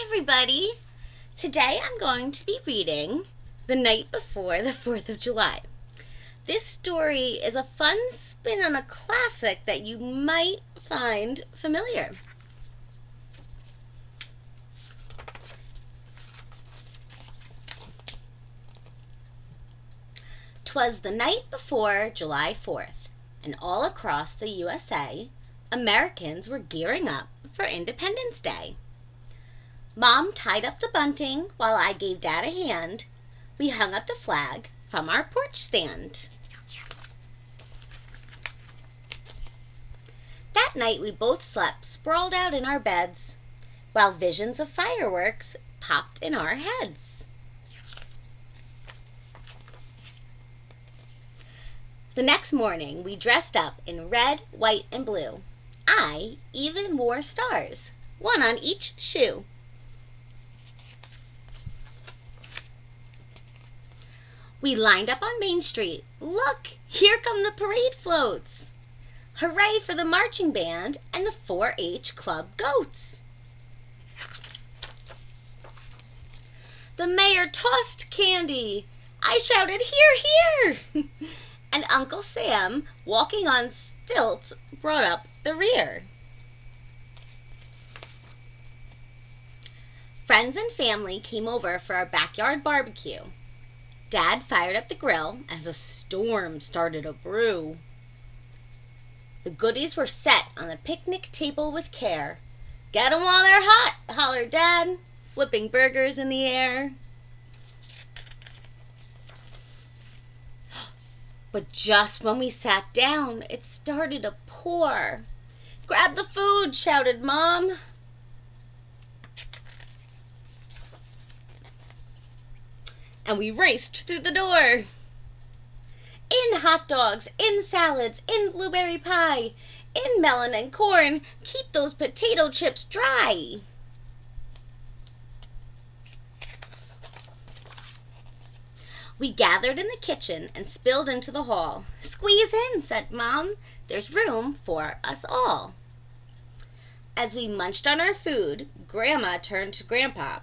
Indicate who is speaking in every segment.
Speaker 1: everybody! Today I'm going to be reading The Night Before the 4th of July. This story is a fun spin on a classic that you might find familiar. "'Twas the night before July 4th, and all across the USA, Americans were gearing up for Independence Day. Mom tied up the bunting while I gave Dad a hand. We hung up the flag from our porch stand. That night we both slept sprawled out in our beds, while visions of fireworks popped in our heads. The next morning we dressed up in red, white, and blue. I even wore stars, one on each shoe. We lined up on Main Street. Look, here come the parade floats. Hooray for the marching band and the 4-H club goats. The mayor tossed candy. I shouted, "Here, here!" And Uncle Sam, walking on stilts, brought up the rear. Friends and family came over for our backyard barbecue. Dad fired up the grill as a storm started to brew. The goodies were set on the picnic table with care. "Get 'em while they're hot," hollered Dad, flipping burgers in the air. But just when we sat down, it started to pour. "Grab the food," shouted Mom. And we raced through the door. In hot dogs, in salads, in blueberry pie, in melon and corn, keep those potato chips dry. We gathered in the kitchen and spilled into the hall. "Squeeze in," said Mom. "There's room for us all." As we munched on our food, Grandma turned to Grandpa.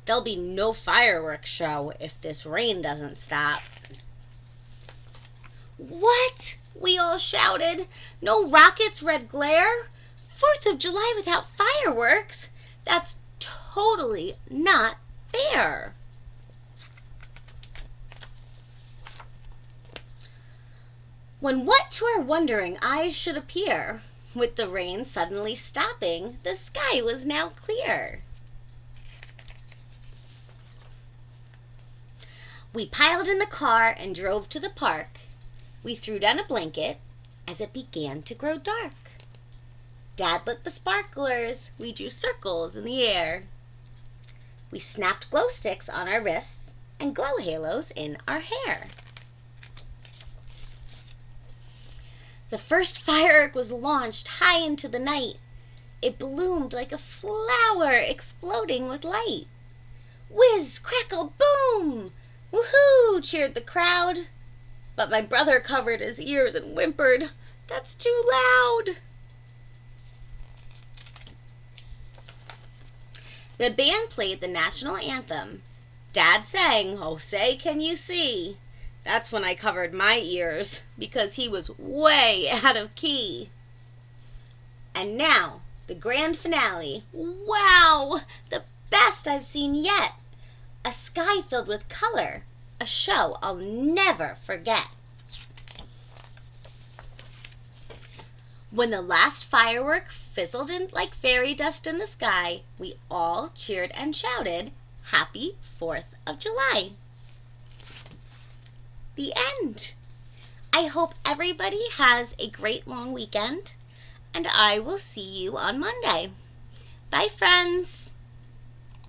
Speaker 1: "There'll be no fireworks show if this rain doesn't stop." "What?" we all shouted. "No rockets, red glare? 4th of July without fireworks? That's totally not fair." When what to our wondering eyes should appear, with the rain suddenly stopping, the sky was now clear. We piled in the car and drove to the park. We threw down a blanket as it began to grow dark. Dad lit the sparklers. We drew circles in the air. We snapped glow sticks on our wrists and glow halos in our hair. The first firework was launched high into the night. It bloomed like a flower exploding with light. Whiz, crackle, boom! "Woohoo!" cheered the crowd. But my brother covered his ears and whimpered, "That's too loud." The band played the national anthem. Dad sang, "Oh, say can you see?" That's when I covered my ears because he was way out of key. And now, the grand finale. Wow! The best I've seen yet. A sky filled with color, a show I'll never forget. When the last firework fizzled in like fairy dust in the sky, we all cheered and shouted, "Happy 4th of July." The end. I hope everybody has a great long weekend, and I will see you on Monday. Bye, friends.